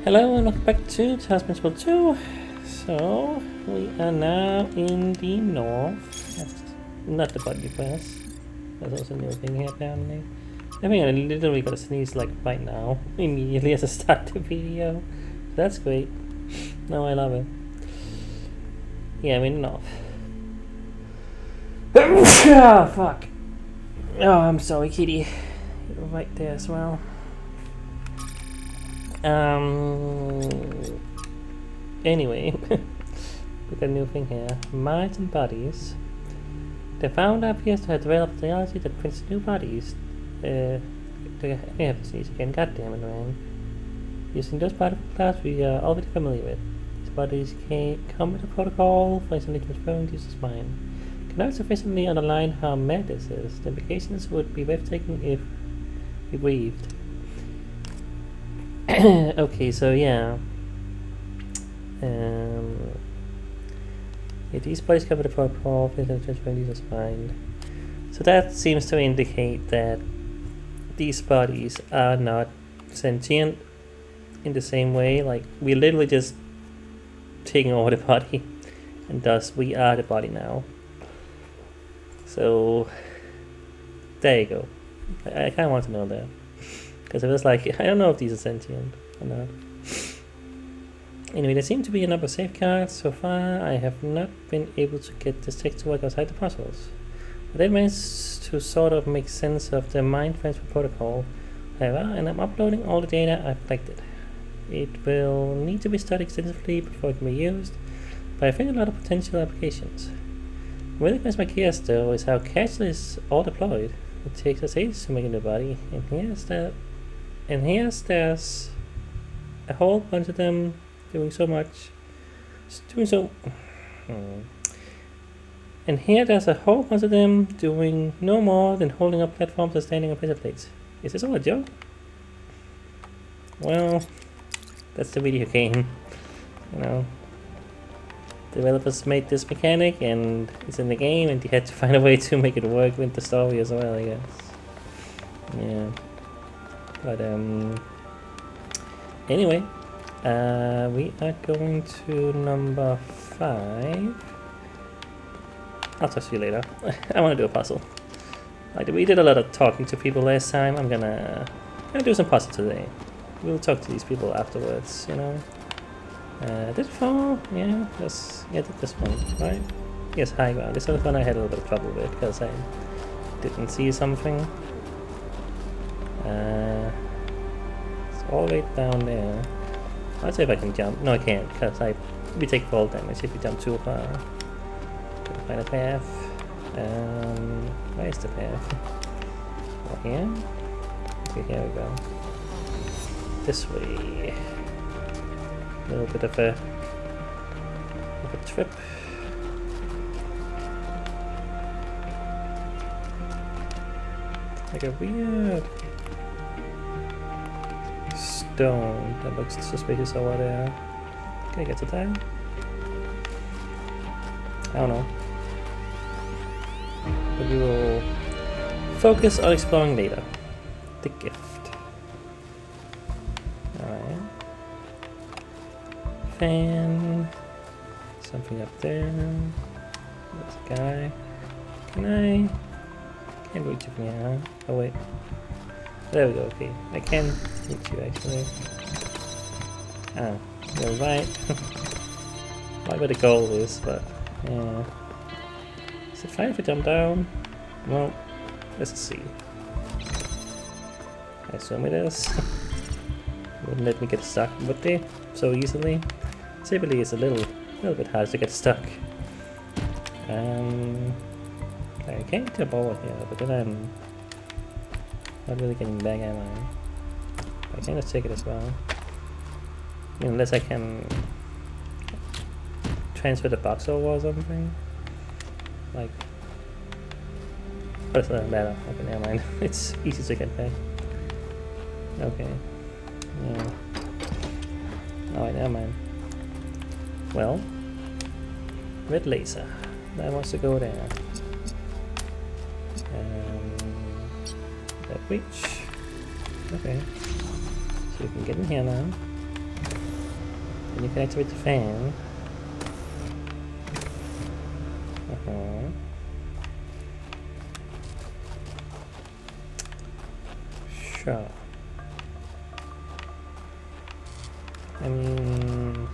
Hello and welcome back to Talos World 2. So, we are now in the north. That's not the body quest. There's also a new thing here apparently. I think I literally got to sneeze like right now, immediately as I start the video. That's great. No, I love it. Yeah, I'm in the north. Oh, fuck. Oh, I'm sorry, kitty. You're right there as well. Anyway, we got a new thing here. Minds and bodies. The founder appears to have developed technology that prints new bodies. We have to sneeze again. God damn it, man. Using those particle clouds we are already familiar with. These bodies come with a protocol for instantly transferring the user's mind. Cannot sufficiently underline how mad this is. The implications would be breathtaking if we breathed. Okay, so yeah. These bodies cover the protocol for transferring user's mind. So that seems to indicate that these bodies are not sentient in the same way. Like, we're literally just taking over the body, and thus we are the body now. So there you go. I kind of want to know that. Because it was like, I don't know if these are sentient or not. Anyway, there seem to be a number of safeguards. So far, I have not been able to get this text to work outside the puzzles. But that managed to sort of make sense of the mind transfer protocol. However, and I'm uploading all the data I've collected. It will need to be studied extensively before it can be used, but I think a lot of potential applications. What really makes my curious though is how casually it's all deployed. It takes us ages to make a new body, and here's there's a whole bunch of them doing so much. And here there's a whole bunch of them doing no more than holding up platforms and standing on pressure plates. Is this all a joke? Well, that's the video game. You know, developers made this mechanic and it's in the game, and they had to find a way to make it work with the story as well, I guess. Yeah. But anyway, we are going to number 5. I'll talk to you later. I want to do a puzzle. Like, we did a lot of talking to people last time. I'm gonna do some puzzle today. We'll talk to these people afterwards, you know. Did it fall? Yeah, did this one, right? Yes, high ground. This other one I had a little bit of trouble with because I didn't see something. It's all the way down there. Let's see if I can jump. No, I can't, because we take fall damage if we jump too far. Gotta find a path. Where's the path? Oh, here? Okay, here we go. This way. A little bit of a trip. Like a weird stone that looks suspicious over there. Can I get to that? I don't know. But we will focus on exploring later. The gift. Alright. Fan. Something up there. There's a guy. Can I? Can't reach it from here, huh? Oh wait. There we go, okay. I can reach you actually. Ah, you're right. Not where the goal is, but yeah. Is it fine if I jump down? Well, let's see. I assume it is. Wouldn't let me get stuck, would they? So easily. Typically it's a little bit hard to get stuck. I can't jump over here, but then I'm not really getting back, am I? I can just take it as well. Unless I can transfer the box over or something. Like, but it doesn't matter. Okay, never mind. It's easy to get back. Okay. Yeah. Alright, never mind. Well, red laser. That wants to go there. That reach. Okay. So we can get in here now. Then you can activate the fan. Sure. I mean,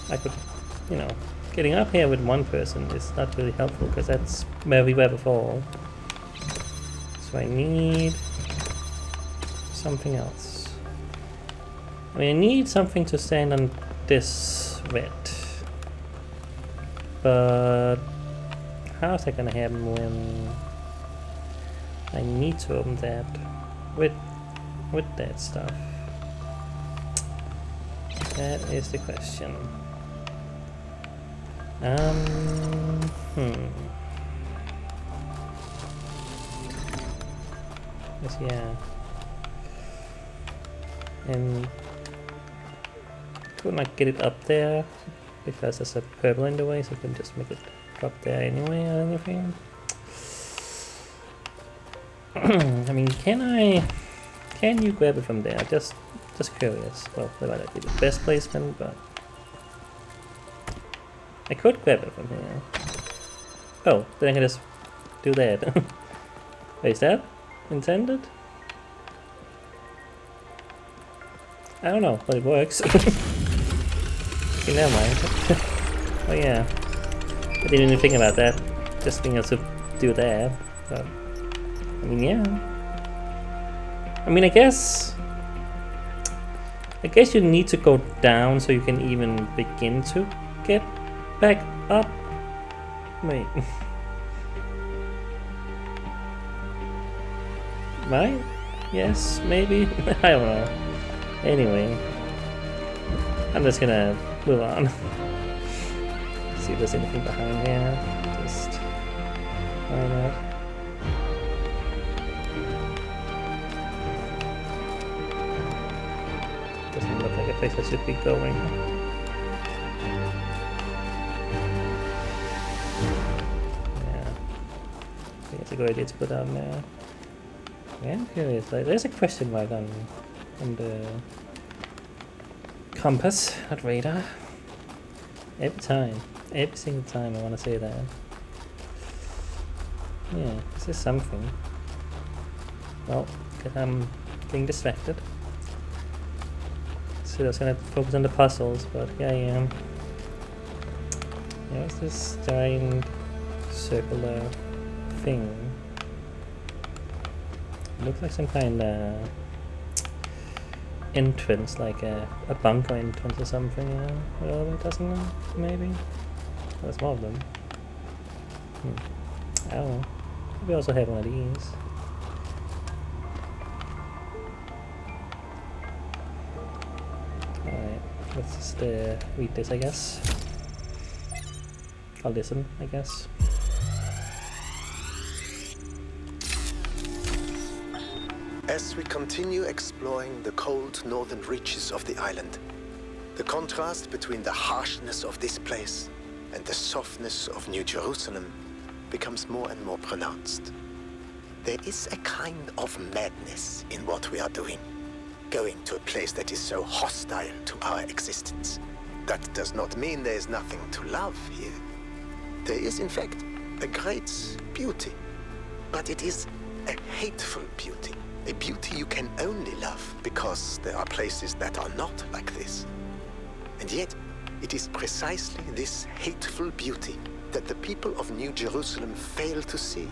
I could, you know, getting up here with one person is not really helpful because that's where we were before. So I need something else. I mean, I need something to stand on this red. But how's that gonna happen when I need to open that with that stuff? That is the question. Yes, yeah. And could not get it up there because there's a purple in the way, so I can just make it drop there anyway or anything. I mean, can you grab it from there? Just curious. Well, that might not be the best placement, but I could grab it from here. Oh, then I can just do that. Wait, is that intended? I don't know, but it works. Okay, never mind. Oh yeah, I didn't even think about that. Just being able to do that. But I mean, yeah. I mean, I guess you need to go down so you can even begin to get back up. Wait. Right? Yes, maybe? I don't know. Anyway, I'm just gonna move on. See if there's anything behind here. Just why not? Doesn't look like a place I should be going. Yeah, I think it's a good idea to go down there. I'm curious. Like, there's a question mark on the compass, not radar. Every single time I want to say that. Yeah, this is something. Well, because I'm getting distracted. So I was gonna focus on the puzzles, but here I am. There's this giant circular thing. It looks like some kind of entrance, like a bunker entrance or something, you know? Well, doesn't it? Maybe? Oh, there's more of them. I don't know. We also have one of these. Alright, let's just read this, I guess. I'll listen, I guess. As we continue exploring the cold northern reaches of the island, the contrast between the harshness of this place and the softness of New Jerusalem becomes more and more pronounced. There is a kind of madness in what we are doing, going to a place that is so hostile to our existence. That does not mean there is nothing to love here. There is, in fact, a great beauty, but it is a hateful beauty. A beauty you can only love because there are places that are not like this. And yet, it is precisely this hateful beauty that the people of New Jerusalem fail to see,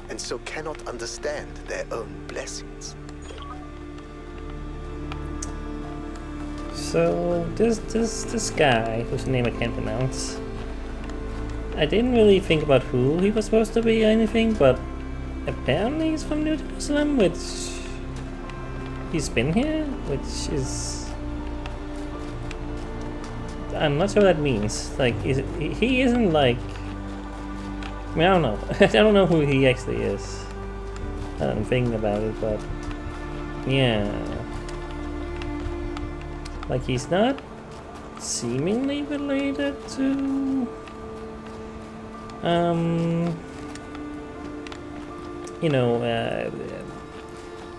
and so cannot understand their own blessings. So this guy, whose name I can't pronounce, I didn't really think about who he was supposed to be or anything, but apparently he's from New Jerusalem, which he's been here, which is, I'm not sure what that means. Like, he isn't like, I mean, I don't know. I don't know who he actually is. I'm thinking about it, but yeah, like he's not seemingly related to you know,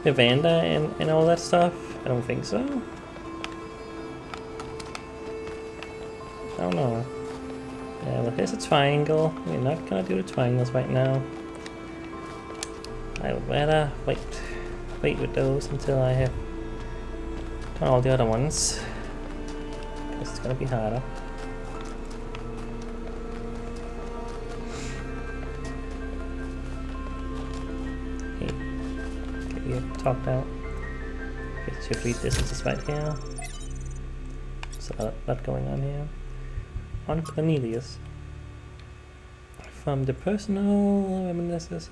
Evander and all that stuff. I don't think so. I don't know. Well, here's a triangle. We're not gonna do the triangles right now. I would rather wait with those until I have done all the other ones. Because it's gonna be harder. Okay, get you talked out. Okay, so should read this is right here. There's a lot going on here. On Cornelius. From the personal reminiscences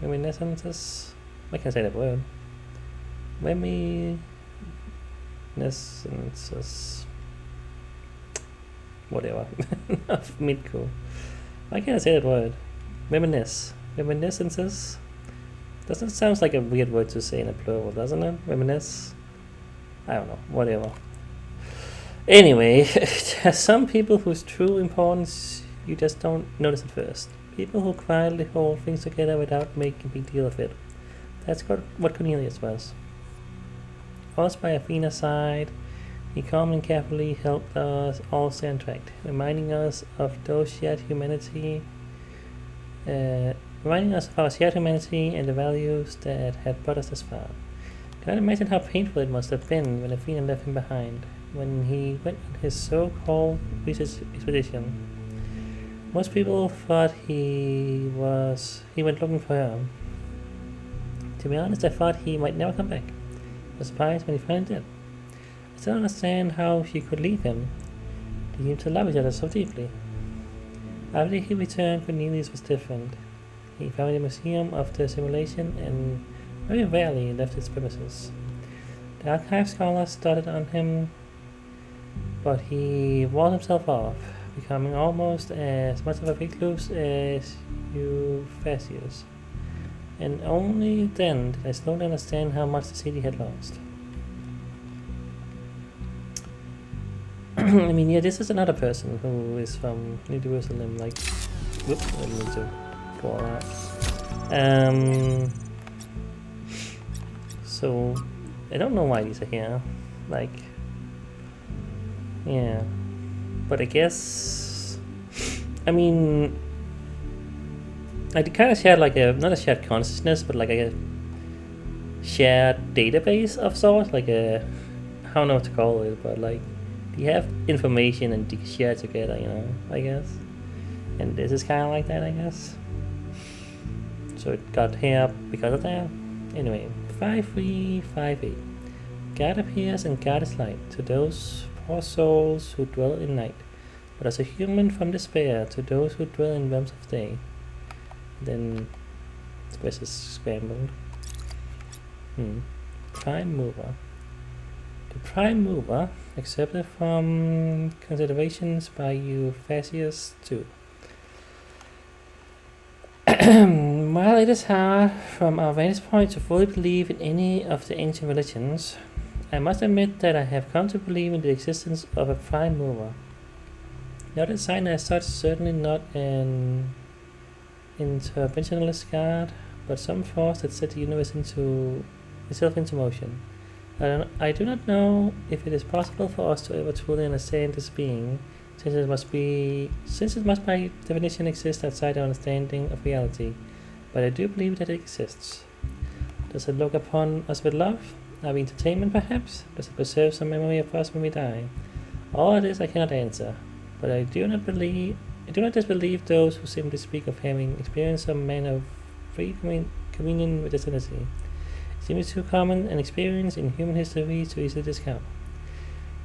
reminiscences. I can't say that word. Reminiscences. Whatever. Of Midco. Why can't I say that word? Reminiscences. Doesn't sound like a weird word to say in a plural, doesn't it? Reminisce. I don't know. Whatever. Anyway, there's some people whose true importance you just don't notice at first. People who quietly hold things together without making a big deal of it. That's what Cornelius was. Forced by Athena's side, he calmly and carefully helped us all stay on track, reminding us of our shared humanity and the values that had brought us this far. Cannot imagine how painful it must have been when Athena left him behind, when he went on his so-called expedition. Most people thought he went looking for her. To be honest, I thought he might never come back. I was surprised when he finally did. I still don't understand how she could leave him. They seemed to love each other so deeply. After he returned, Cornelius was different. He founded a museum of the simulation and very rarely left its premises. The archive scholars started on him, but he walled himself off, becoming almost as much of a recluse as Euphasius. And only then did I slowly understand how much the city had lost. I mean, yeah, this is another person who is from New Jerusalem, like, whoops, I didn't need to go all that. So, I don't know why these are here, like, yeah, but I guess, I mean, I kind of shared like not a shared consciousness, but like a shared database of sorts, like I don't know what to call it, but like, you have information and you share together, you know, I guess, and this is kind of like that, I guess, so it got here because of that. Anyway, 5358. God appears and God is light to those poor souls who dwell in night, but as a human from despair to those who dwell in realms of day. Then space is scrambled. Prime mover. The prime mover accepted from considerations by Euphasius too. While it is hard from our vantage point to fully believe in any of the ancient religions, I must admit that I have come to believe in the existence of a prime mover. Not a sign as such, certainly not an interventionalist god, but some force that set the universe itself into motion. I do not know if it is possible for us to ever truly understand this being, since it must by definition exist outside our understanding of reality, but I do believe that it exists. Does it look upon us with love? Are we entertainment perhaps? Does it preserve some memory of us when we die? All of this I cannot answer, but I do not disbelieve those who simply speak of having experienced some manner of free communion with the Trinity. It seems too common an experience in human history to easily discount.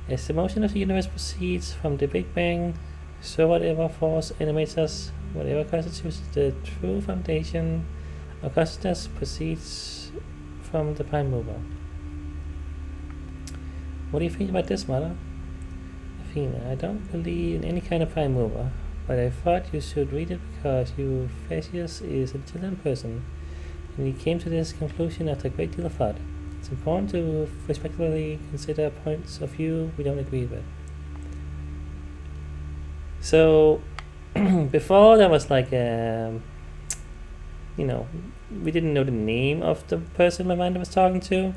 As the motion of the universe proceeds from the Big Bang, so whatever force animates us, whatever constitutes the true foundation of consciousness, proceeds from the prime mover. What do you think about this, Mother? Athena, I don't believe in any kind of prime mover, but I thought you should read it because Euphasius is an intelligent person, and he came to this conclusion after a great deal of thought. It's important to respectfully consider points of view we don't agree with. So, before there was like we didn't know the name of the person my mind was talking to,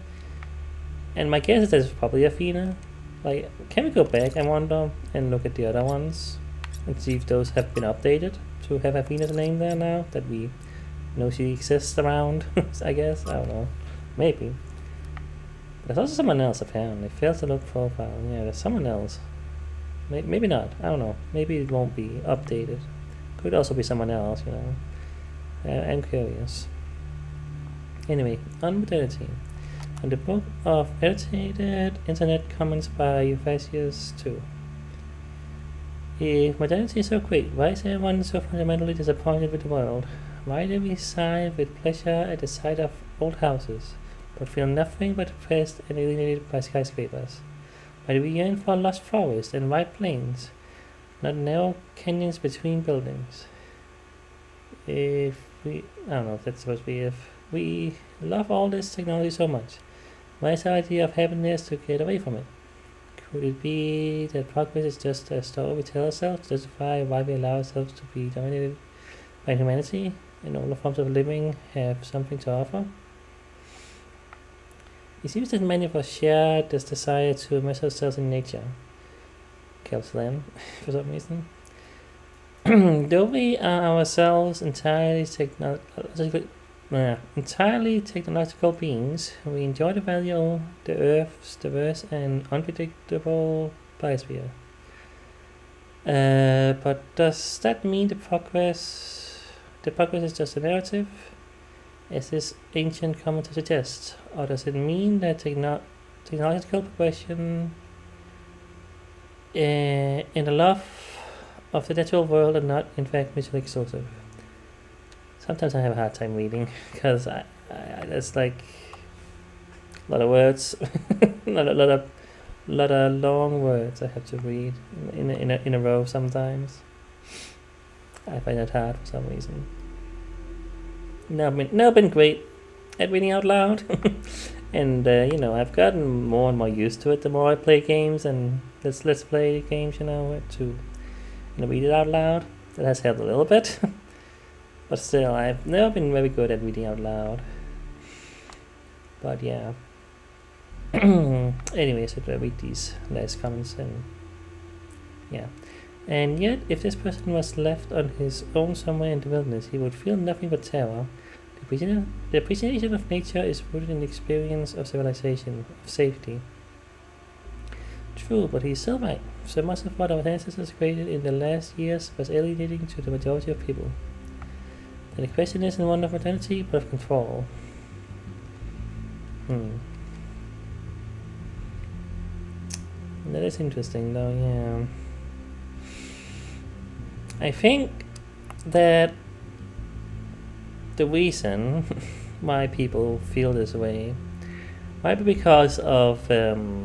and my guess is that it's probably Athena, Like, can we go back, I wonder, and look at the other ones and see if those have been updated to have Athena's name there now that we know she exists around? I guess, I don't know, maybe. There's also someone else apparently. Fails to look profile. Yeah, there's someone else. Maybe not. I don't know. Maybe it won't be updated. Could also be someone else, you know. I'm curious. Anyway, on modernity. On the book of edited internet comments by Euphasius 2. If modernity is so great, why is everyone so fundamentally disappointed with the world? Why do we sigh with pleasure at the sight of old houses, but feel nothing but depressed and alienated by skyscrapers? Why do we yearn for lost forests and wide plains, not narrow canyons between buildings? I don't know if that's supposed to be if we love all this technology so much, why is our idea of happiness to get away from it? Could it be that progress is just a story we tell ourselves to justify why we allow ourselves to be dominated by humanity, and all the forms of living have something to offer? It seems that many of us share this desire to immerse ourselves in nature. Slam, for some reason. Though we are ourselves entirely technological beings, we enjoy the value of the Earth's diverse and unpredictable biosphere. But does that mean the progress is just a narrative, as this ancient commentator suggests, or does it mean that technological progression and the love of the natural world are not, in fact, mutually exclusive? Sometimes I have a hard time reading because there's like a lot of words, a lot of long words I have to read in a row. Sometimes I find it hard for some reason. Now been great at reading out loud, and I've gotten more and more used to it the more I play games and let's play games, to read it out loud. That has helped a little bit. But still, I've never been very good at reading out loud. But yeah. Anyway, so I read these last comments and yeah. And yet, if this person was left on his own somewhere in the wilderness, he would feel nothing but terror. The appreciation of nature is rooted in the experience of civilization, of safety. True, but he's still right. So much of what our ancestors created in the last years was alienating to the majority of people. And the question isn't one of modernity, but of control. That is interesting, though, yeah. I think that the reason why people feel this way might be because of the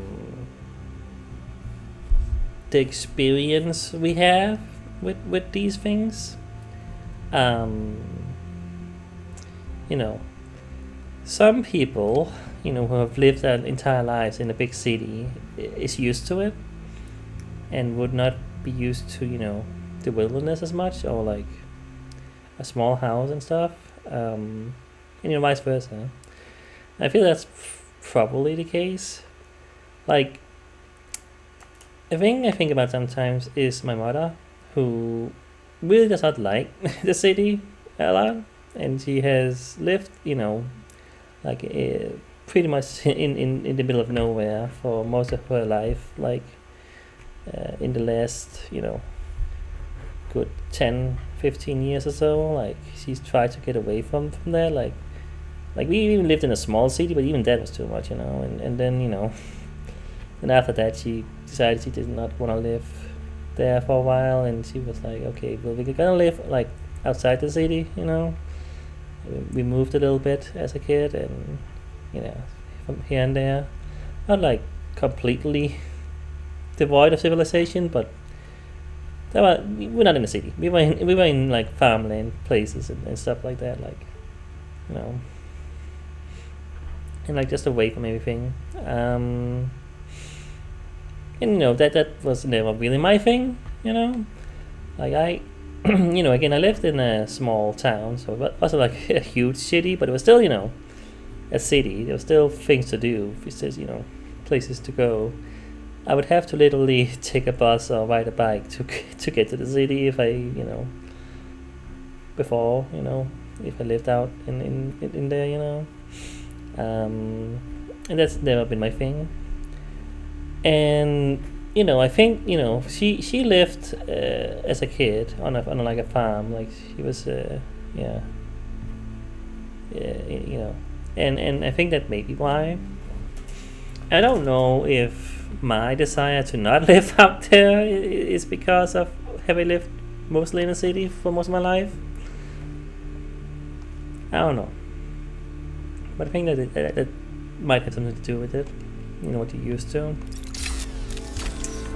experience we have with these things. Some people, who have lived their entire lives in a big city is used to it and would not be used to, the wilderness as much, or like a small house and stuff, and vice versa. I feel that's probably the case. Like, a thing I think about sometimes is my mother, who really does not like the city a lot, and she has lived, pretty much in the middle of nowhere for most of her life, like in the last, good 10-15 years or so. Like, she's tried to get away from there. Like we even lived in a small city, but even that was too much, and then, and after that she decided she did not want to live there for a while, and she was like, okay, well, we're gonna live like outside the city, We moved a little bit as a kid, and from here and there, not like completely devoid of civilization, but we're not in the city. We were in like farmland places and stuff like that, like and like just away from everything. And that was never really my thing, like I again, I lived in a small town, so it wasn't like a huge city, but it was still, a city. There were still things to do, places to go. I would have to literally take a bus or ride a bike to get to the city if I, you know, before, you know, if I lived out in there, you know. And that's never been my thing. And you know, I think, you know, she lived as a kid on like a farm, like she was you know, and I think that may be why. I don't know if my desire to not live out there is because of having lived mostly in a city for most of my life. I don't know, but I think that that might have something to do with it. You know, what you're used to.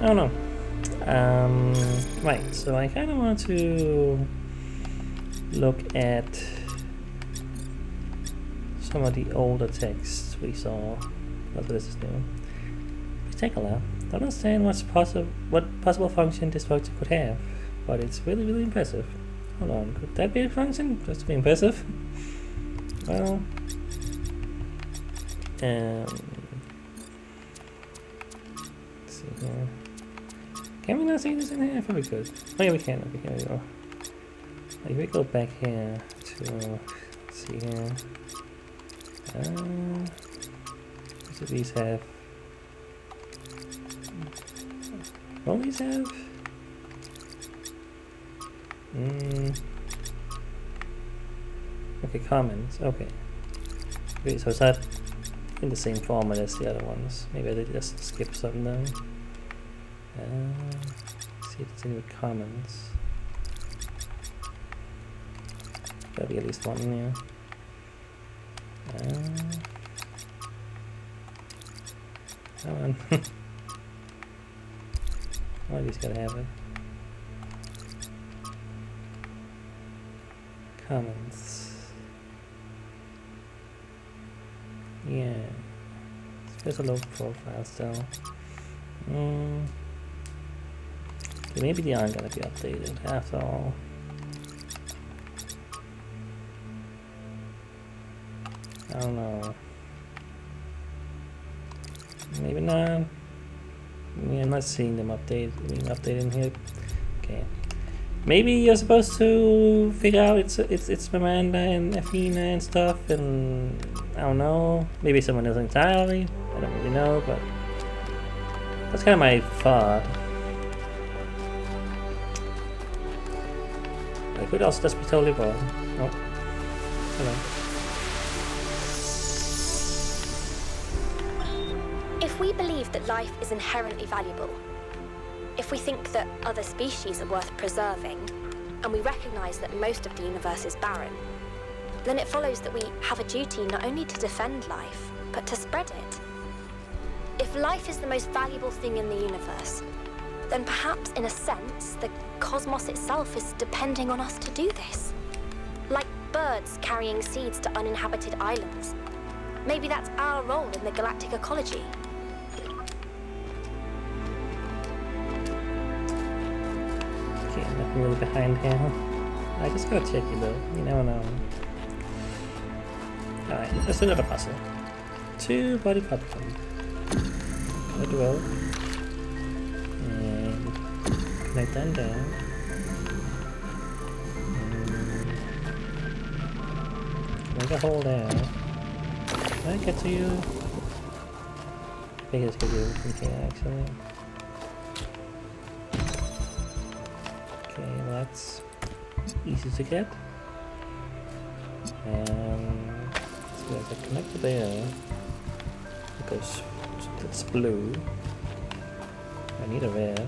I don't know. Right, so I kind of want to look at some of the older texts we saw. That's what this is doing. Take a look. I don't understand what possible function this structure could have, but it's really, really impressive. Hold on, could that be a function? Just to be impressive? Well, let's see here. Can we not see this in here? I thought we could. Oh yeah, we can. Okay, here we go. If we go back here to, let's see here. What do these have? What do these have? Okay, comments. Okay. Okay, so it's not in the same format as the other ones. Maybe I did just skip something down. See if there's any comments. Gotta be at least one in here. Come on. One of these gotta have it. Comments. Yeah. There's a low profile still. Okay, maybe they aren't gonna be updated after all. I don't know. Maybe not. I'm not seeing them being updated in here. Okay. Maybe you're supposed to figure out it's Miranda and Athena and stuff, and I don't know. Maybe someone else entirely. I don't really know, but that's kind of my thought. I could also just be totally wrong. Oh, hello. If we believe that life is inherently valuable, if we think that other species are worth preserving, and we recognize that most of the universe is barren, then it follows that we have a duty not only to defend life, but to spread it. If life is the most valuable thing in the universe, then perhaps, in a sense, the cosmos itself is depending on us to do this. Like birds carrying seeds to uninhabited islands. Maybe that's our role in the galactic ecology. Okay, nothing really behind here. I just gotta check it though. You never know. Alright, let's do another puzzle. 2-body popcorn. Good roll. And connect that down. Make a hole there. Can I get to you? I think it's gonna be from here actually. Okay, that's easy to get. And so there's a connector there. Because it's blue. I need a red.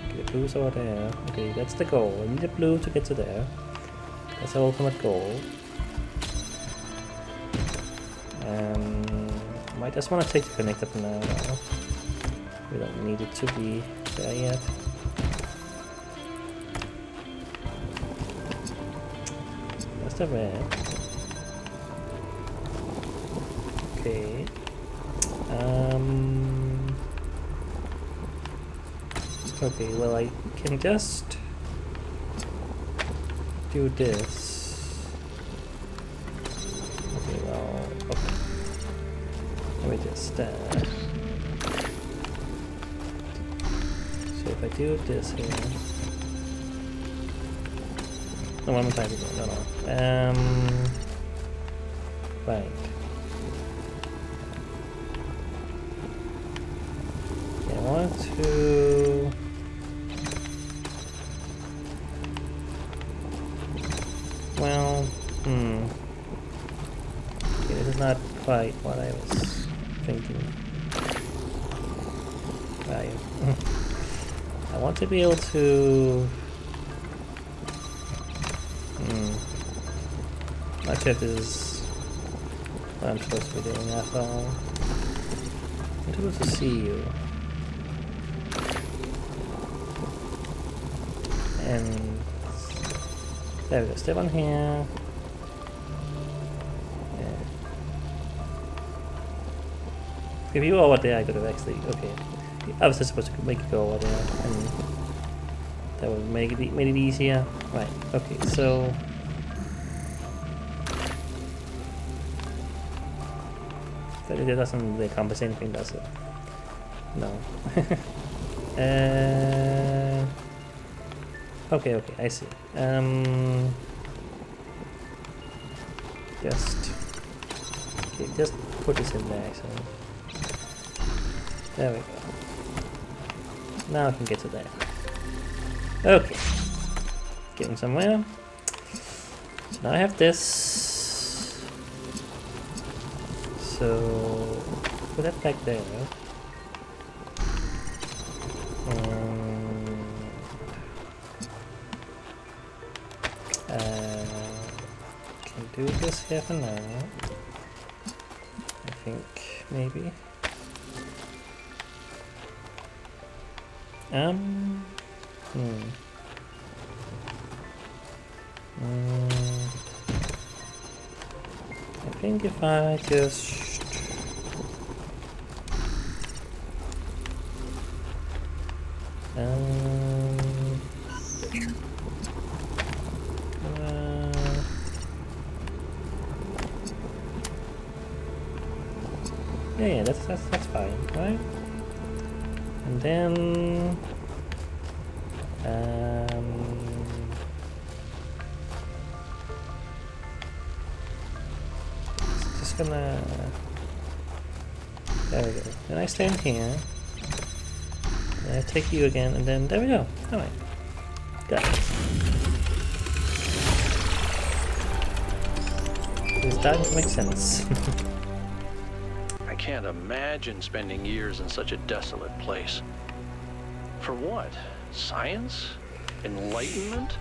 Okay, the blue's over there. Okay, that's the goal. I need a blue to get to there. That's our ultimate goal. I just want to take the connector for now. We don't need it to be there yet. That's the red. Okay. Okay, well I can just do this. Okay, well, okay. Let me just if I do this here. No, what am I trying to do? No. Right. Okay, I want to. Well, okay, this is not quite what I was thinking. Right. I want to be able to. Not sure if this is what I'm supposed to be doing after all. I'm supposed to see you. And there we go, step on here. Yeah. If you were over there, I could have actually. Okay. I was just supposed to make it go over there, and that would make it easier. Right, okay, so. That doesn't really accomplish anything, does it? No. Okay, I see. Just put this in there, actually. There we go. Now I can get to that. Okay. Getting somewhere. So now I have this. So put that back there. Can do this here for now. I think maybe. I think if I just yeah, that's fine, right? And then just gonna there we go. Then I stand here. And I take you again, and then there we go. Alright. Got it. It's starting to make sense. I can't imagine spending years in such a desolate place. For what? Science? Enlightenment?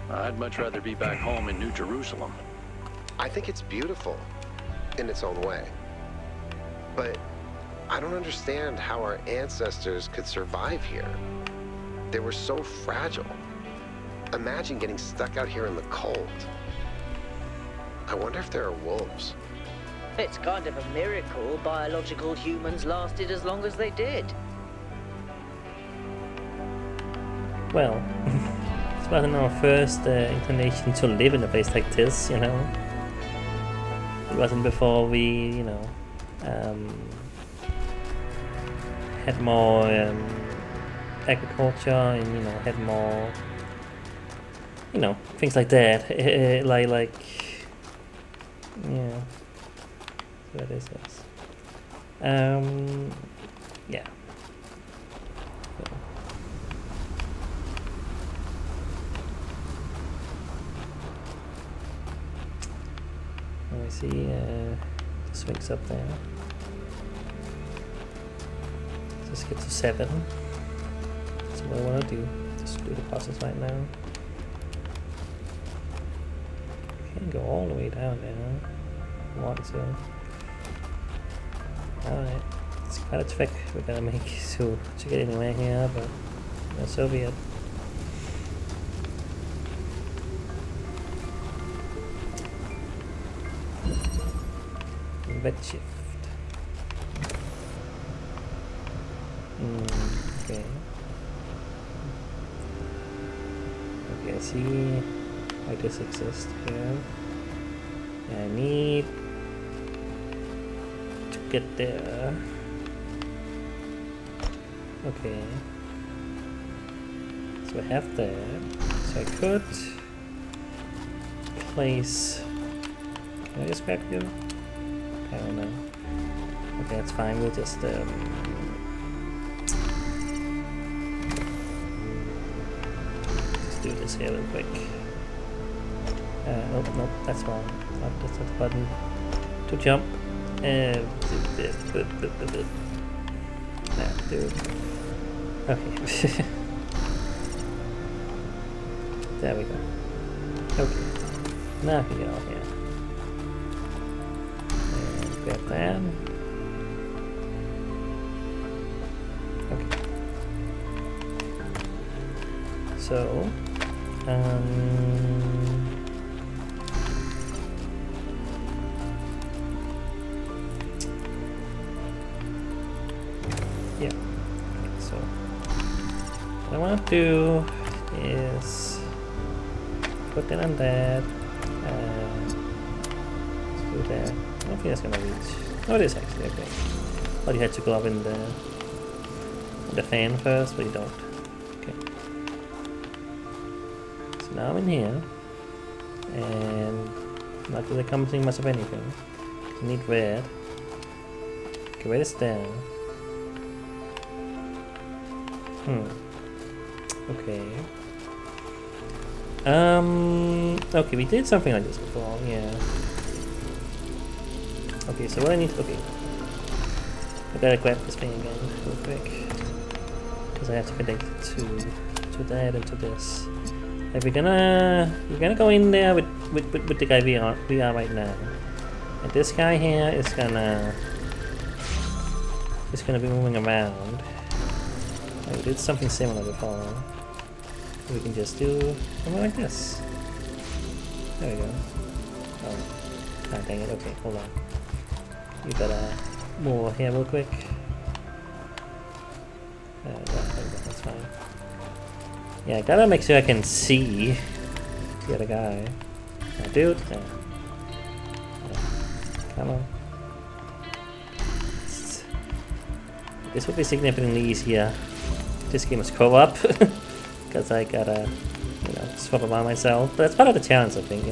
I'd much rather be back home in New Jerusalem. I think it's beautiful in its own way. But I don't understand how our ancestors could survive here. They were so fragile. Imagine getting stuck out here in the cold. I wonder if there are wolves. It's kind of a miracle biological humans lasted as long as they did. Well, it wasn't our first inclination to live in a place like this, you know. It wasn't before we, you know, had more agriculture and, you know, had more, you know, things like that. like, yeah. What is this? Yeah. Let me see, the swings up there. Just get to 7. That's what I want to do. Just do the process right now. Can't go all the way down there. I want to. Alright. It's quite a trick we gotta make to get anywhere here, but that's so be it. Redshift. Okay. Okay, I see why this exists here. I need to get there. Okay. So I have that. So I could place. Can I just grab you? I don't know. Okay, that's fine. We'll just do this here real quick. Nope, that's wrong. That's the button to jump. Nah, dude. Okay. There we go. Okay. Now I can get out here. And grab that. Okay. So, yeah. Okay, so what I want to do is put that on that. Let's do that. I don't think that's gonna reach. Oh, it is actually okay. But you had to go up in the fan first, but you don't. Okay. So now I'm in here, and not really accomplishing much of anything. You need red. Okay, red is down. Okay. Okay, we did something like this before, yeah. Okay, so what I need, okay. I gotta grab this thing again real quick. Because I have to connect it to that and to this. Like we're gonna go in there with the guy we are right now. And this guy here is gonna be moving around. We did something similar before. We can just do something like this. There we go. Oh, dang it. Okay, hold on. You gotta move over here real quick. Yeah, that's fine. Yeah, I gotta make sure I can see the other guy. Dude. Yeah. Come on. This would be significantly easier. This game is co-op. Because I gotta, swap around myself. But that's part of the challenge, I think,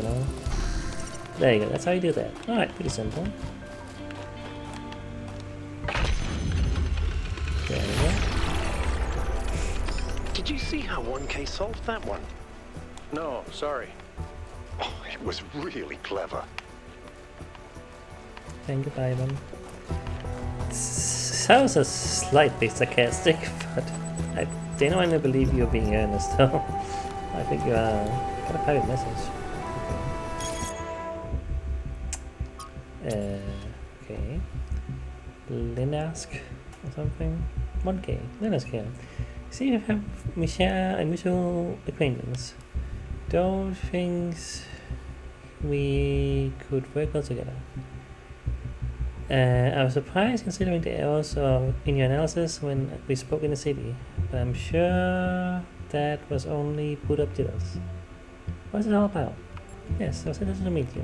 There you go, that's how you do that. Alright, pretty simple. There we go. Did you see how 1K solved that one? No, sorry. Oh, it was really clever. Thank you, Ivan. Sounds a slightly sarcastic, but I genuinely believe you're being earnest, though. I think you got a private message. Okay. Linask or something? 1K. Linask here. See if you have Michelle and mutual acquaintance. Those things we could work well together. I was surprised considering the errors in your analysis when we spoke in the city, but I'm sure that was only put up to us. What's it all about? Yes, I was interested to meet you.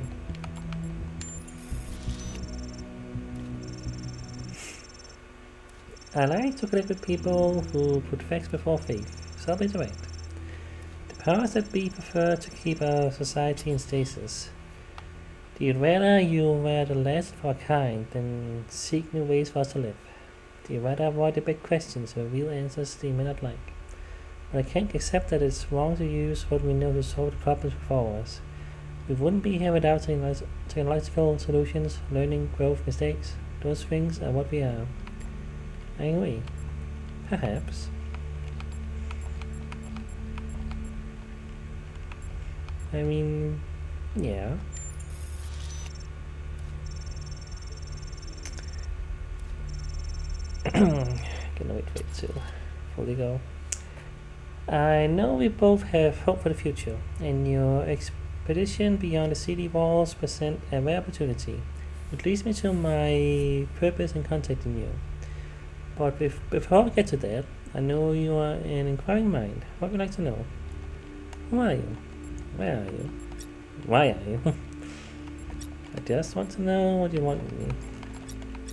I like to connect with people who put facts before faith, so I'll be direct. The powers that be prefer to keep our society in stasis. Do you rather you were the last of our kind than seek new ways for us to live? Do you rather avoid the big questions where real answers they may not like? But I can't accept that it's wrong to use what we know to solve the problems before us. We wouldn't be here without technological solutions, learning, growth, mistakes. Those things are what we are. Anyway, perhaps. I mean, yeah. Gonna wait for it to fully go. I know we both have hope for the future, and your expedition beyond the city walls present a rare opportunity. It leads me to my purpose in contacting you. But before I get to that, I know you are an inquiring mind. What would you like to know? Who are you? Where are you? Why are you? I just want to know what you want with me.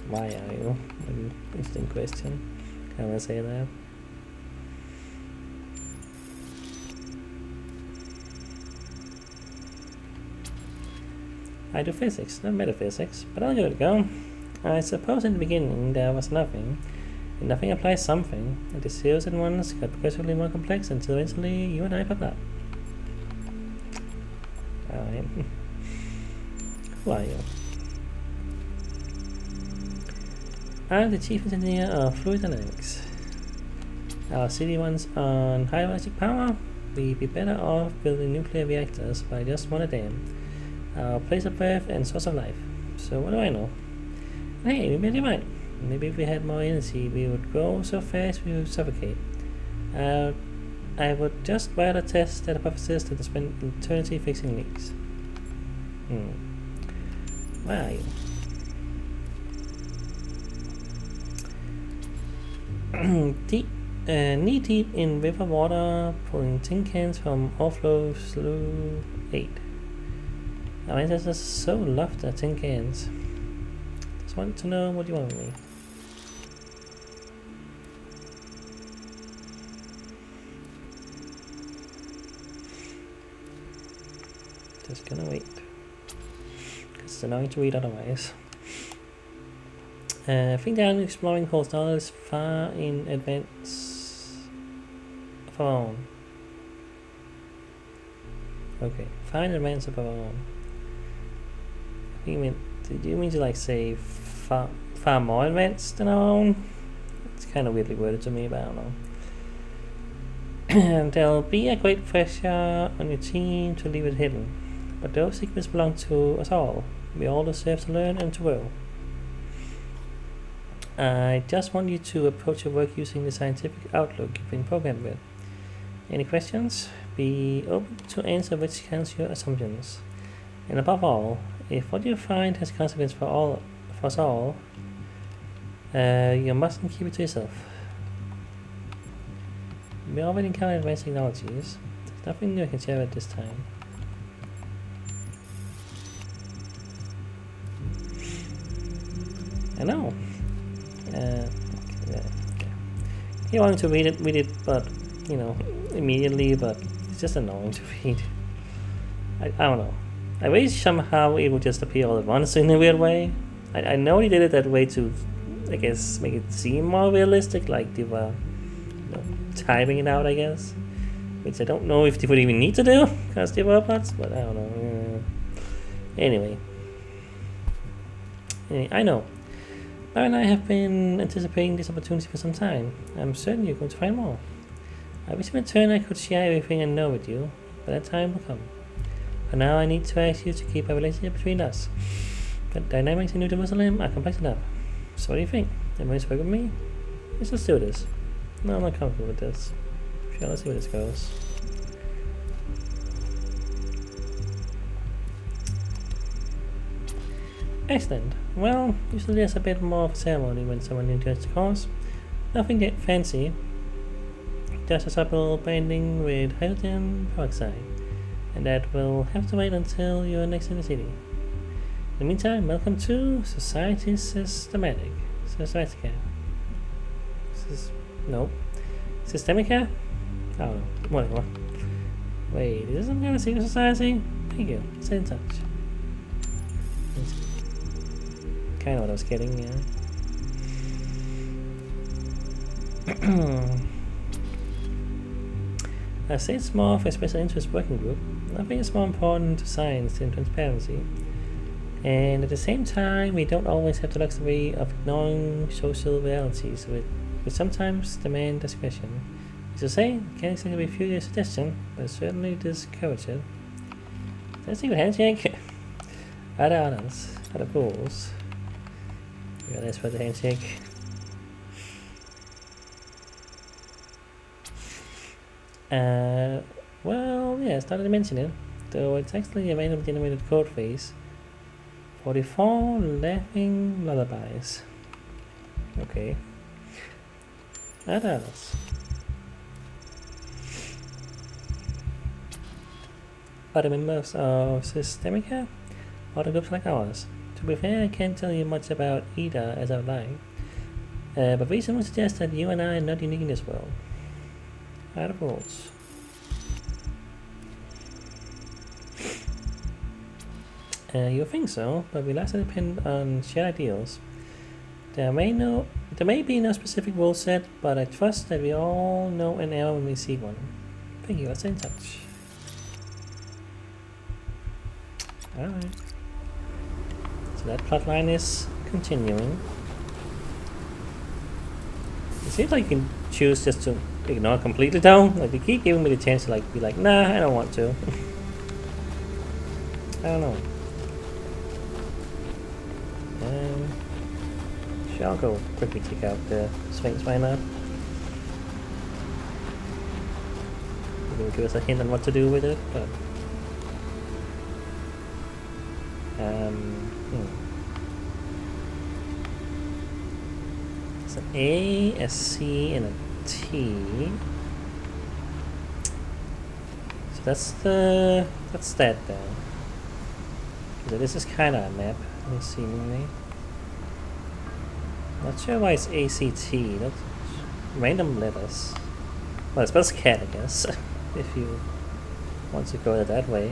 Why are you? An interesting question. Can I say that? I do physics, not metaphysics, but I'll give it a go. I suppose in the beginning there was nothing, and nothing implies something, and the series at once got progressively more complex until eventually you and I popped up. Alright. Who are you? I'm the chief engineer of fluid dynamics. Our city runs on high electric power. We'd be better off building nuclear reactors, but I just want a dam. Our place of birth and source of life. So what do I know? Hey, maybe you're right. Maybe if we had more energy, we would grow so fast we would suffocate. I would just rather test that hypothesis than to spend eternity fixing leaks. Where are you? Knee deep in river water, pulling tin cans from overflow slough 8. Our ancestors so loved their tin cans. Just want to know what you want with me. Just gonna wait. It's annoying to read otherwise. I think they're exploring cold stars far in advance of our own. Okay, far in advance of our own. I think you mean, did you mean to like say far more advanced than our own? It's kind of weirdly worded to me, but I don't know. And there'll be a great pressure on your team to leave it hidden. But those secrets belong to us all. We all deserve to learn and to grow. I just want you to approach your work using the scientific outlook you've been programmed with. Any questions? Be open to answer which counts your assumptions. And above all, if what you find has consequence for us all, you mustn't keep it to yourself. We already encountered advanced technologies. There's nothing new I can share at this time. I know. Okay. He wanted to read it, but you know, immediately. But it's just annoying to read. I don't know. I wish somehow it would just appear all at once in a weird way. I know he did it that way to, I guess, make it seem more realistic, like they were, you know, timing it out, I guess. Which I don't know if they would even need to do, because they were robots, but I don't know. Anyway, I know. Barry and I have been anticipating this opportunity for some time. I'm certain you're going to find more. I wish in return I could share everything I know with you, but that time will come. For now, I need to ask you to keep a relationship between us. The dynamics in New Jerusalem are complex enough. So what do you think? Everyone's work with me? Let's just do this. No, I'm not comfortable with this. Sure, let's see where this goes. Excellent. Well, usually there's a bit more of a ceremony when someone enters the course. Nothing that fancy. Just a subtle binding with hydrogen peroxide. And that will have to wait until you're next in the city. In the meantime, welcome to Society Systematica. Systemica? I don't know. Whatever. Wait, is this some kind of secret society? Thank you. Stay in touch. Kind of what I was getting, yeah. I say it's more of a special interest working group. Nothing is more important to science than transparency. And at the same time, we don't always have the luxury of ignoring social realities, which sometimes demand discretion. As you say, can't exactly refute your suggestion, but certainly discourage it. Let's see what handshake. Are there others? Are there rules? Yeah, that's for the handshake. Well, yeah, it's not to mention it, though it's actually a random generated code phrase. 44 laughing lullabies. Okay. Are there others? Are the members of Systemica? Or the groups like ours? To be fair, I can't tell you much about either as I would like. But reason would suggest that you and I are not unique in this world. Are the rules? You think so, but we largely depend on shared ideals. There may be no specific rule set, but I trust that we all know an error when we see one. Thank you, let's stay in touch. Alright. So that plotline is continuing. It seems like you can choose just to ignore completely though. Like they keep giving me the chance to like be like, nah, I don't want to. I don't know. Sure, I'll go quickly check out the Sphinx right now. It will give us a hint on what to do with it, but it's an A, a C, and a T. So that's that then. So this is kind of a map, seemingly. Not sure why it's ACT. That's random letters. Well, it spells cat, I guess. If you want to go that way.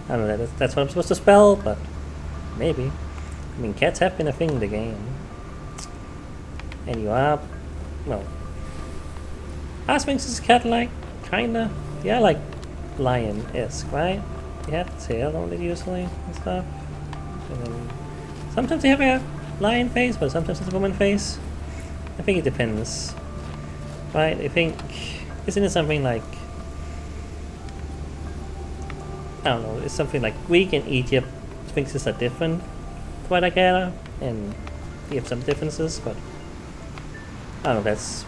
I don't know, that's what I'm supposed to spell, but maybe. I mean, cats have been a thing in the game. And you are, well, are Sphinxes cat-like? Kinda. They are like lion-esque, right? They have the tail, don't they, usually, and stuff? And then sometimes they have a lion face, but sometimes it's a woman face. I think it depends. Right? I think, isn't it something like, I don't know, it's something like Greek and Egypt Sphinxes are different, to what I gather, and you have some differences, but I don't know, that's,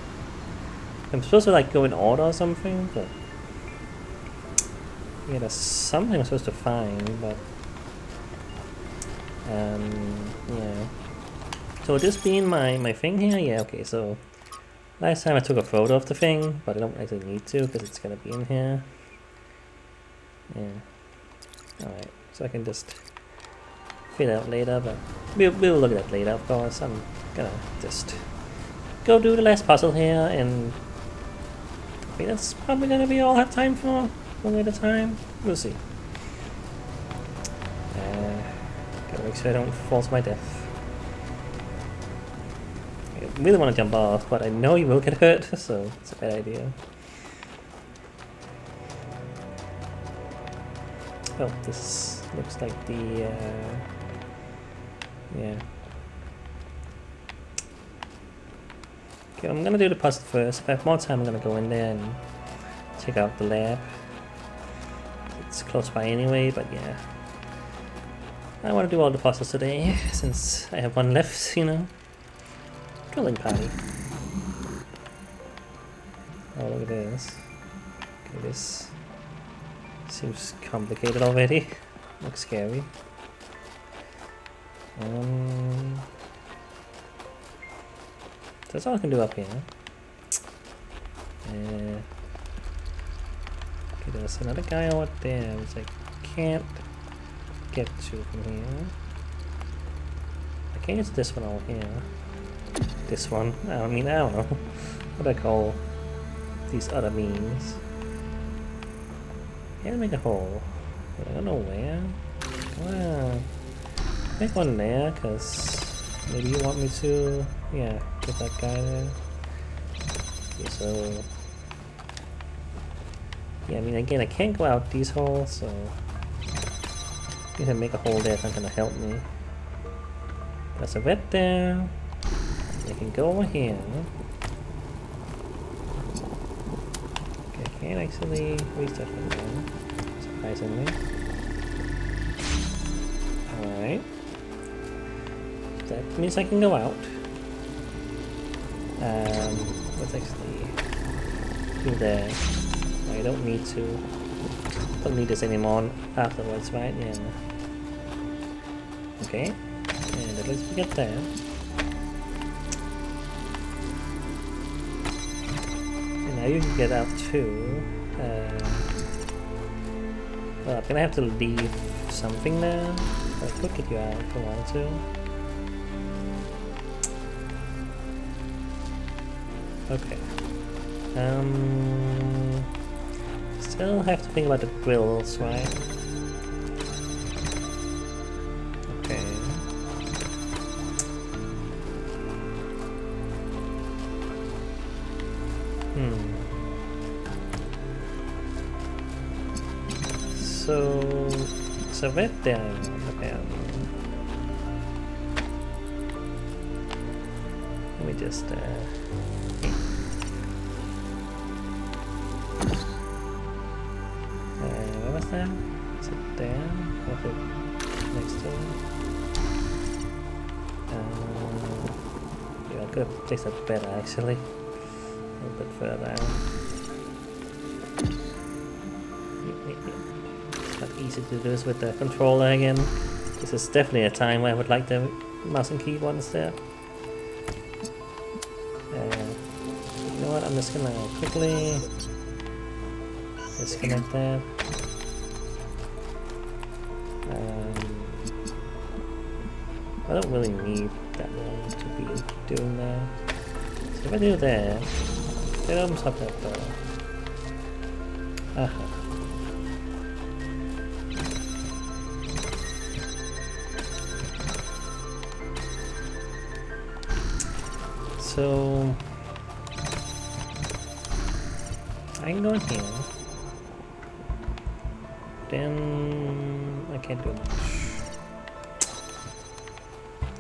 I'm supposed to like go in order or something, but yeah, there's something I'm supposed to find, but yeah. So this being my thing here, yeah, okay, so last time I took a photo of the thing, but I don't actually need to because it's gonna be in here. Yeah. Alright, so I can just fill it out later, but we'll look at that later, of course. I'm gonna just go do the last puzzle here, and I think that's probably gonna be all I have time for one at a time. We'll see. Gotta make sure I don't fall to my death. I really want to jump off, but I know you will get hurt, so it's a bad idea. Oh, this looks like the, yeah. Okay, I'm gonna do the puzzle first. If I have more time, I'm gonna go in there and check out the lab. It's close by anyway, but yeah. I want to do all the puzzles today, since I have one left, you know. Drilling party. Oh, look at this. Okay, this seems complicated already. Looks scary. That's all I can do up here. Okay, there's another guy out there which I can't get to from here. I can't use this one over here. This one. I mean, I don't know what I call these other means. Can't make a hole. But I don't know where. Wow. Make one there, cause maybe you want me to. Yeah, get that guy there. Okay, so. Yeah, I mean, again, I can't go out these holes, so. You can make a hole there, it's not gonna help me. There's a red there. I can go over here. Okay, I can't actually reach that from there, surprisingly. Alright. That means I can go out. Let's actually do that. I don't need to. Don't need this anymore afterwards, right? Yeah. Okay. And at least we get that. Now you can get out too. Well, I'm gonna have to leave something there. I could get you out if I wanted to. Okay. Still have to think about the drills, right? So it's a red diamond apparently. Let me just what was that? Is it there? Or is it next to it? Yeah, I could have placed that better actually. A little bit further out. It's not easy to do this with the controller again. This is definitely a time where I would like the mouse and keyboard instead. You know what, I'm just gonna quickly disconnect that. I don't really need that one to be doing that. So if I do that, it opens up that door. So I can go in here. Then I can't do much.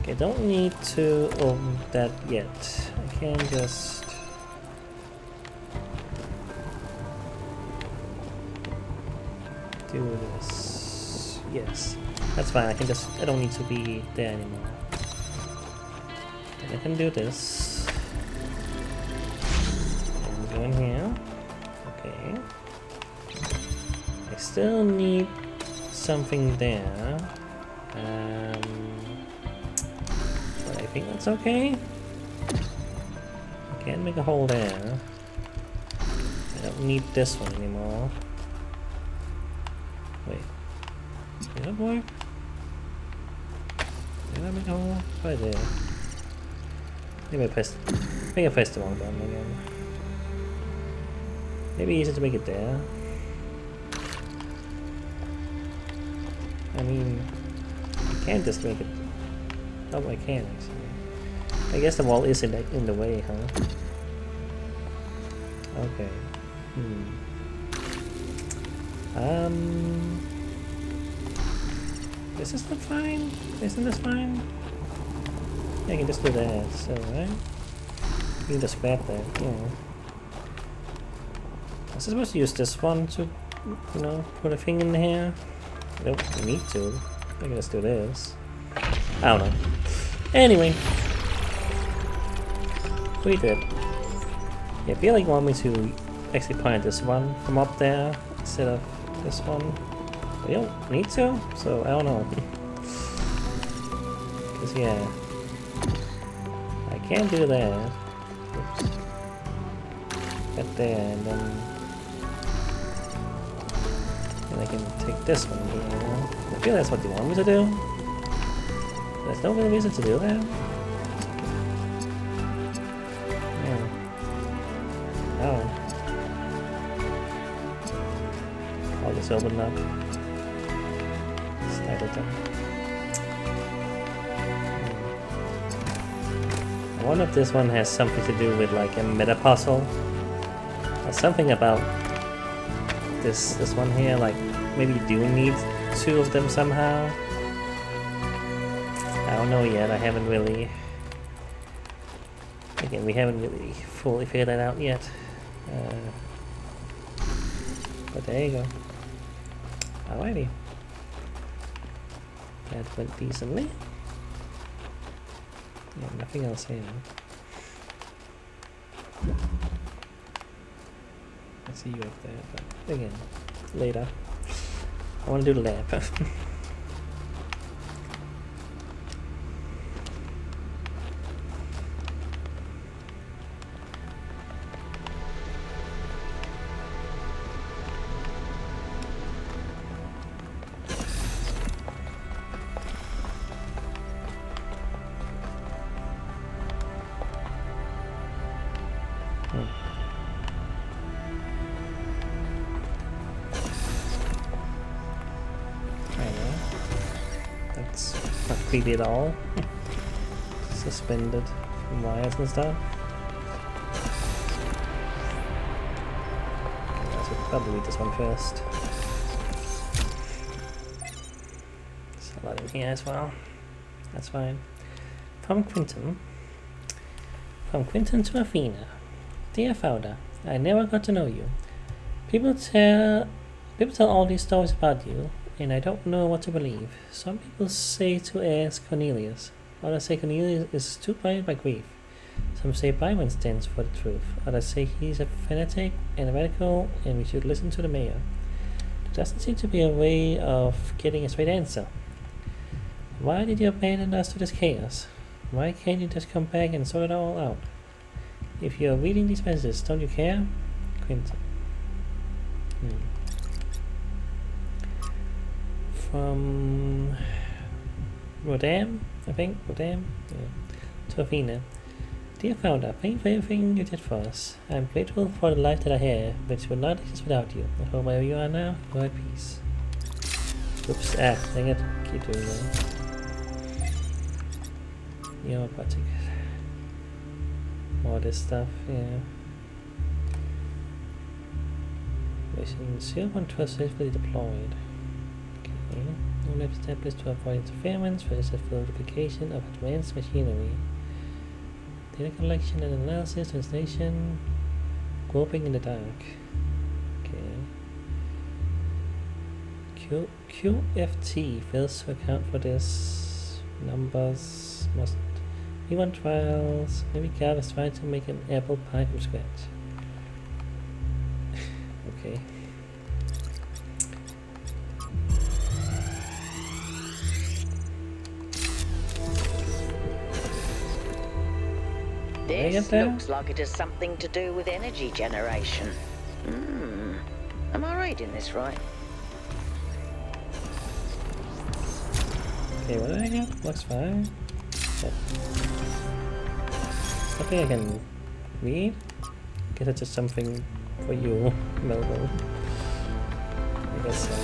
Okay, don't need to open that yet. I can just do this. Yes, that's fine. I don't need to be there anymore. And I can do this. And go in here. Okay. I still need something there. But I think that's okay. I can't make a hole there. I don't need this one anymore. Wait. Did that work? Did I make a hole? Right there. Maybe I pressed the wrong button again. Maybe easier to make it there. I mean, I can't just make it. Oh, I can actually. I guess the wall is in the way, huh? Okay. Is this not fine? Isn't this fine? Yeah, I can just do that, so, right? You can just grab that, yeah. Was I supposed to use this one to, you know, put a thing in here? I don't need to. I can just do this. I don't know. Anyway. We did. Yeah, I feel like you want me to actually point this one from up there instead of this one. But you don't need to, so I don't know. Because, yeah. I can't do that. Oops. Get there and then I can take this one here. I feel that's what you want me to do. There's no real reason to do that. Yeah. Oh. I'll just open up. Start it up. I wonder if this one has something to do with like a meta puzzle. Or something about this one here, like maybe you do need two of them somehow. I don't know yet. I haven't really. Again, we haven't really fully figured that out yet. But there you go. Alrighty. That went decently. Yeah, nothing else here. I see you up there, but again, later. I want to do the lab. Creepy at all. Suspended from wires and stuff. Probably read this one first. There's a lot in here as well. That's fine. From Quinton. From Quinton to Athena. Dear Founder, I never got to know you. People tell all these stories about you, and I don't know what to believe. Some people say to ask Cornelius. Others say Cornelius is too blinded by grief. Some say Byron stands for the truth. Others say he's a fanatic and a radical, and we should listen to the mayor. There doesn't seem to be a way of getting a straight answer. Why did you abandon us to this chaos? Why can't you just come back and sort it all out? If you're reading these messages, don't you care? Quinton. From Rodam, I think. Rodam? Yeah. To Athena. Dear Founder, thank you for everything you did for us. I'm grateful for the life that I have, which would not exist without you. I hope wherever you are now, go at peace. Oops, dang it. Keep doing that. You're about to get more of this stuff, yeah. Mission 0.12 successfully deployed. Okay. No map established to avoid interference for the successful duplication of advanced machinery. Data collection and analysis, translation, groping in the dark. Okay. QFT fails to account for this. Numbers must rerun trials. Maybe God is trying to make an apple pie from scratch. Okay. This looks like it has something to do with energy generation. Am I reading this right? Okay, what do I get? Looks fine. Yep. Something I can read? I guess it's just something for you, Melville. I guess so.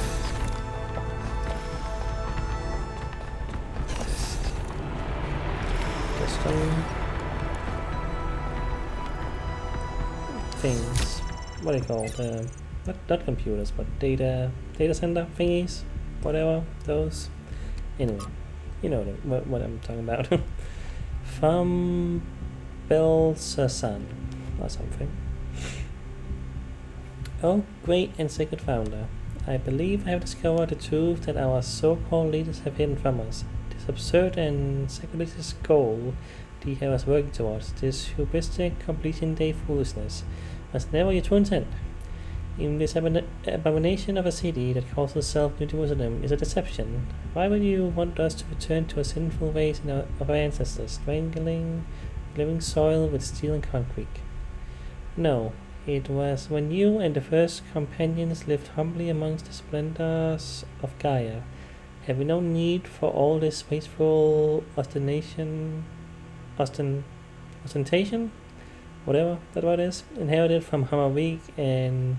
Just things. What are they called? Not computers, but data center thingies, whatever those. Anyway, you know what I'm talking about. From Belsasan or something. Oh, great and sacred Founder, I believe I have discovered the truth that our so-called leaders have hidden from us. This absurd and sacrilegious goal they have us working towards, this hubristic completion day foolishness, was never your true intent. Even this abomination of a city that calls itself New Jerusalem is a deception. Why would you want us to return to a sinful ways of our ancestors, strangling living soil with steel and concrete? No, it was when you and the first companions lived humbly amongst the splendors of Gaia. Have we no need for all this wasteful ostentation? Whatever that word is, inherited from Hammerweek and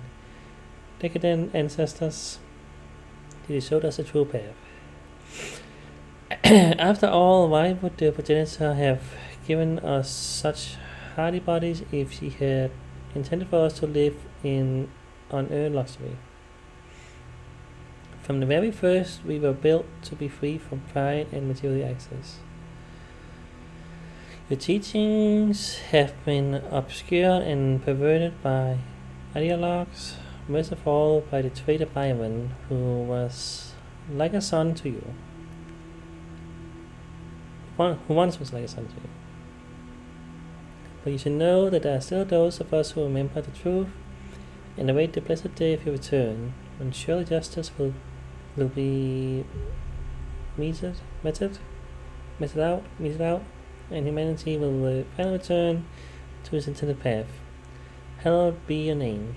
decadent ancestors. They showed us a true path. After all, why would the progenitor have given us such hardy bodies if she had intended for us to live in unearned luxury? From the very first, we were built to be free from pride and material access. Your teachings have been obscured and perverted by ideologues, most of all by the traitor Byron, who was like a son to you. Who once was like a son to you. But you should know that there are still those of us who remember the truth and await the blessed day of your return, when surely justice will be meted out, and humanity will finally return to its intended path. Hallowed be your name.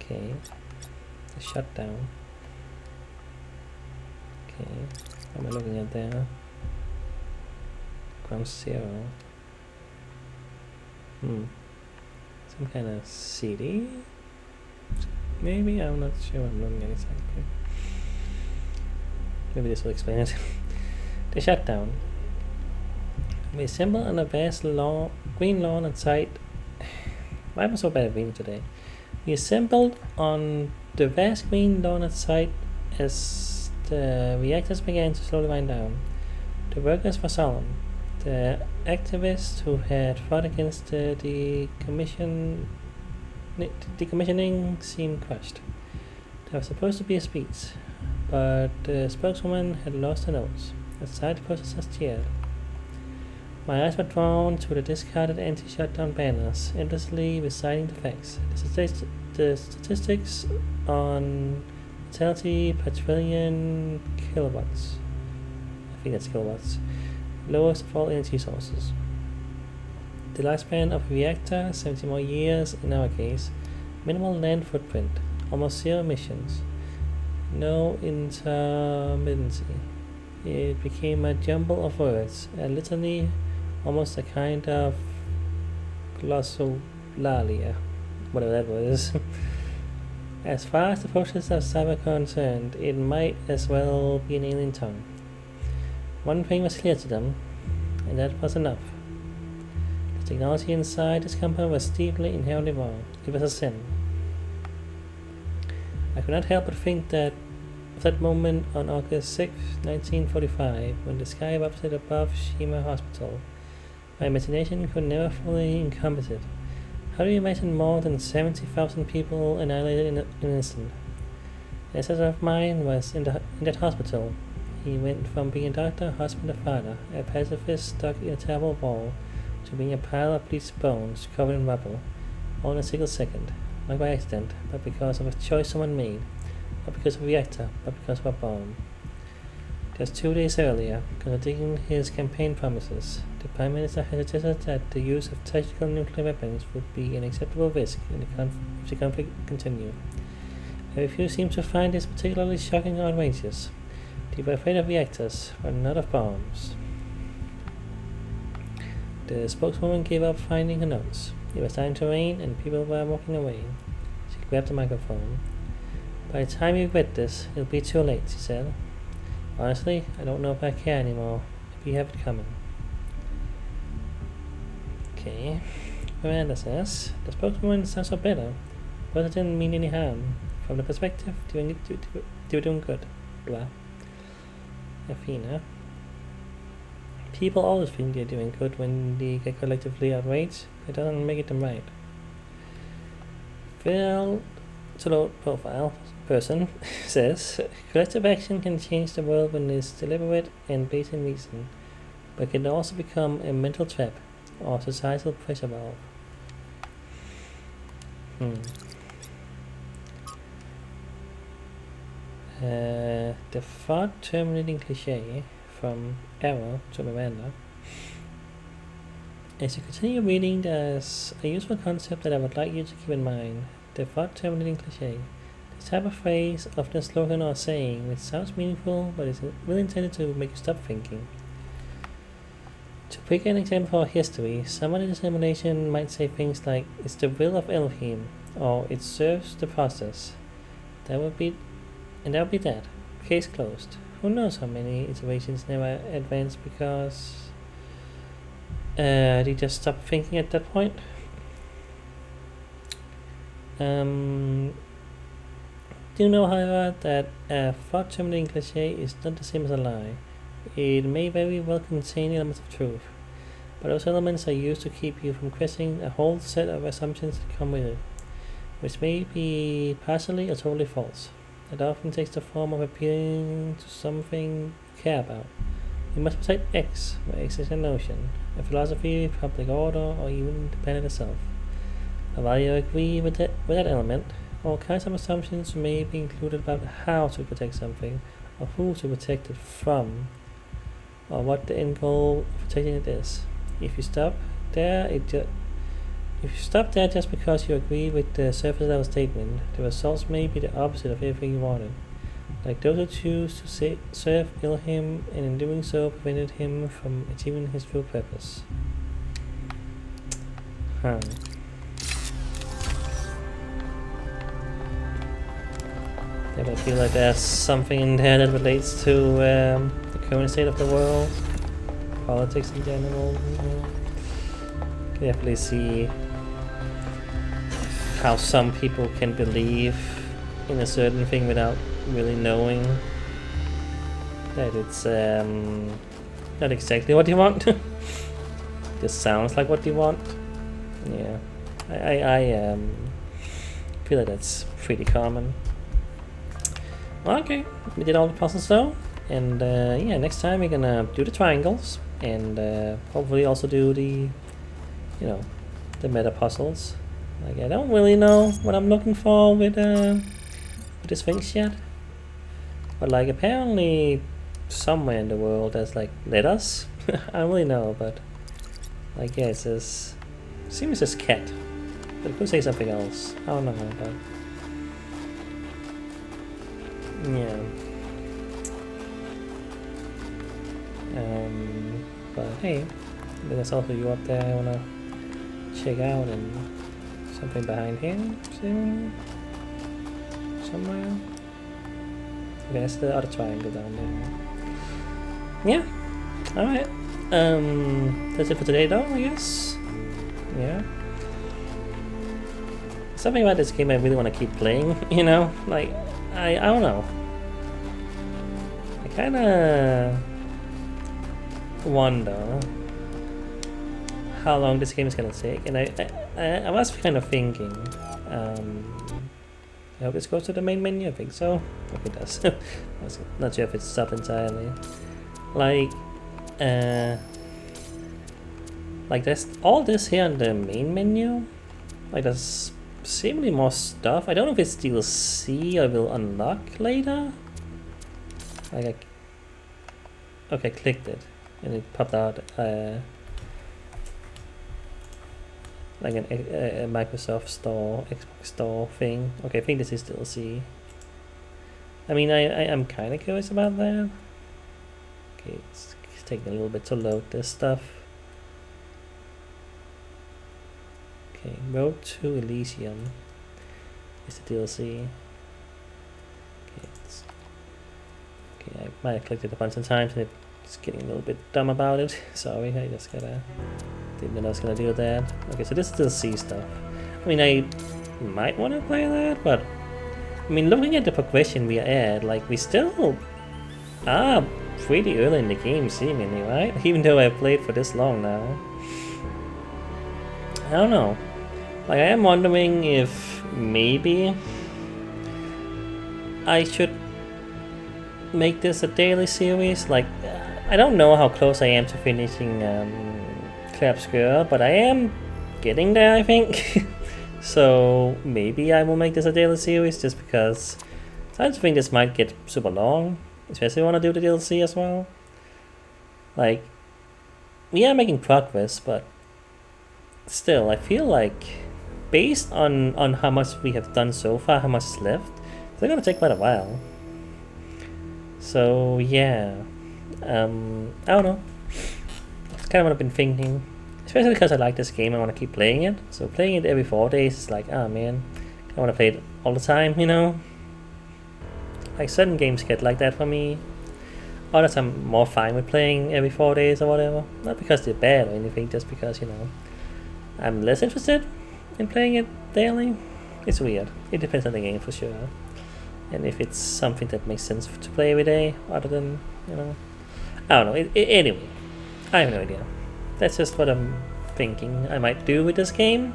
Okay. The shutdown. Okay. What am I looking at there? Ground zero. Some kind of CD? Maybe? I'm not sure what I'm looking at exactly. Maybe this will explain it. The shutdown. We assemble on a vast green lawn outside. Why am I so bad at reading today? We assembled on the vast green lawn outside as the reactors began to slowly wind down. The workers were solemn. The activists who had fought against the decommissioning seemed crushed. There was supposed to be a speech, but the spokeswoman had lost her notes. Outside, the protesters cheered. My eyes were drawn to the discarded anti-shutdown banners, endlessly reciting the facts. The statistics on mortality per trillion kilowatts. I think that's kilowatts. Lowest of all energy sources. The lifespan of a reactor, 70 more years in our case. Minimal land footprint. Almost zero emissions. No intermittency. It became a jumble of words, a litany, almost a kind of glossolalia, whatever that was. As far as the protesters were concerned, it might as well be an alien tongue. One thing was clear to them, and that was enough. The technology inside this company was deeply inherently wrong. It was a sin. I could not help but think that of that moment on August 6, 1945, when the sky erupted above Shima Hospital. My imagination could never fully encompass it. How do you imagine more than 70,000 people annihilated in an instant? The ancestor of mine was in that hospital. He went from being a doctor, husband, and father, a pacifist stuck in a terrible war, to being a pile of bleached bones covered in rubble, all in a single second, not by accident, but because of a choice someone made, not because of a reactor, but because of a bomb. Just 2 days earlier, contradicting his campaign promises, the Prime Minister had suggested that the use of tactical nuclear weapons would be an acceptable risk if the conflict continued. Very few seem to find this particularly shocking or outrageous. They were afraid of reactors, but not of bombs. The spokeswoman gave up finding her notes. It was starting to rain and people were walking away. She grabbed the microphone. By the time you read this, it'll be too late, she said. Honestly, I don't know if I care anymore. Maybe you have it coming. Okay. Miranda says, the spokeswoman sounds so better, but it didn't mean any harm. From the perspective, they were doing good. Blah. Athena. People always think they're doing good when they get collectively outraged. It doesn't make it them right. Phil to load profile person says, collective action can change the world when it's deliberate and based in reason, but can also become a mental trap or societal pressure valve. The thought terminating cliche from Arrow to Miranda. As you continue reading, there's a useful concept that I would like you to keep in mind. The thought terminating cliche. This type of phrase, often a slogan or saying, which sounds meaningful but is really intended to make you stop thinking. To pick an example for history, someone in the simulation might say things like, it's the will of Elohim, or it serves the process. That would be that. Case closed. Who knows how many iterations never advance because they just stopped thinking at that point. Do you know, however, that a thought terminating cliche is not the same as a lie? It may very well contain elements of truth, but those elements are used to keep you from questioning a whole set of assumptions that come with it, which may be partially or totally false. It often takes the form of appealing to something you care about. You must protect X, where X is a notion, a philosophy, public order, or even the planet itself. But while you agree with that element, all kinds of assumptions may be included about how to protect something, or who to protect it from, or what the end goal of protecting it is. If you stop there just because you agree with the surface level statement, the results may be the opposite of everything you wanted. Like those who choose to serve Elohim and in doing so prevented him from achieving his true purpose. I feel like there's something in there that relates to the current state of the world, politics in general. You can definitely see how some people can believe in a certain thing without really knowing that it's not exactly what you want. Just sounds like what you want. Yeah, I feel like that's pretty common. Okay, we did all the puzzles though, and yeah, next time we're gonna do the triangles, and hopefully also do the, you know, the meta puzzles. Like, I don't really know what I'm looking for with the Sphinx yet, but like apparently somewhere in the world there's like letters. I don't really know, but like, yeah, it says, seems it says cat, but it could say something else. I don't know, but yeah. But hey, there's also you up there I wanna check out, and something behind here, somewhere. Okay, that's the other triangle down there. Yeah. Alright. That's it for today though, I guess. Yeah. Something about this game I really want to keep playing, you know? Like, I don't know. I kinda wonder how long this game is gonna take, and I was kind of thinking, I hope this goes to the main menu. I think so. I hope it does. I was not sure if it's stopped entirely. Like there's all this here on the main menu. Like there's seemingly more stuff. I don't know if it's DLC I will unlock later. Like okay, I clicked it and it popped out like a Microsoft Store, Xbox Store thing. Okay, I think this is DLC. I mean, I'm kind of curious about that. Okay, it's taking a little bit to load this stuff. Okay, Road to Elysium is the DLC. Okay, I might have clicked it a bunch of times and it's getting a little bit dumb about it. Sorry, I just didn't know I was gonna do that. Okay, so this is DLC stuff. I mean, I might want to play that, but I mean, looking at the progression we are at, like we still are pretty early in the game, seemingly, right? Even though I've played for this long now. I don't know. Like, I am wondering if maybe I should make this a daily series. Like, I don't know how close I am to finishing Obscure, but I am getting there, I think. So maybe I will make this a daily series, just because I just think this might get super long, especially when I do the DLC as well. Like, we are making progress, but still, I feel like based on how much we have done so far, how much is left, it's gonna take quite a while. So yeah, I don't know. That's kind of what I've been thinking. Especially because I like this game, I want to keep playing it. So playing it every 4 days is like, oh man, I want to play it all the time, you know? Like certain games get like that for me. Others I'm more fine with playing every 4 days or whatever. Not because they're bad or anything, just because, you know, I'm less interested in playing it daily. It's weird. It depends on the game for sure. And if it's something that makes sense to play every day, other than, you know, I don't know. Anyway, I have no idea. That's just what I'm thinking I might do with this game,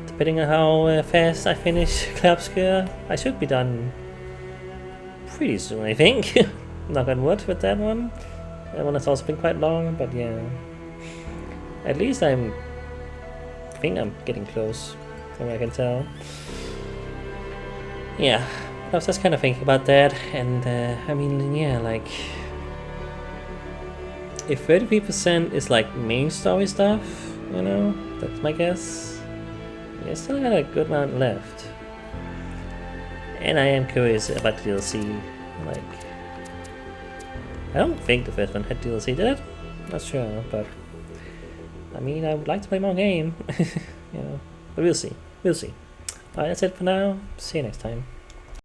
depending on how fast I finish Obscure. I should be done pretty soon, I think. Knock on wood with that one. That one has also been quite long, but yeah. At least I think I'm getting close, from what I can tell. Yeah, I was just kind of thinking about that, and I mean, yeah, like, if 33% is like main story stuff, you know, that's my guess. I still got a good amount left. And I am curious about the DLC. Like, I don't think the first one had DLC, did it? Not sure, but I mean, I would like to play more game. You know, but we'll see. We'll see. Alright, that's it for now. See you next time.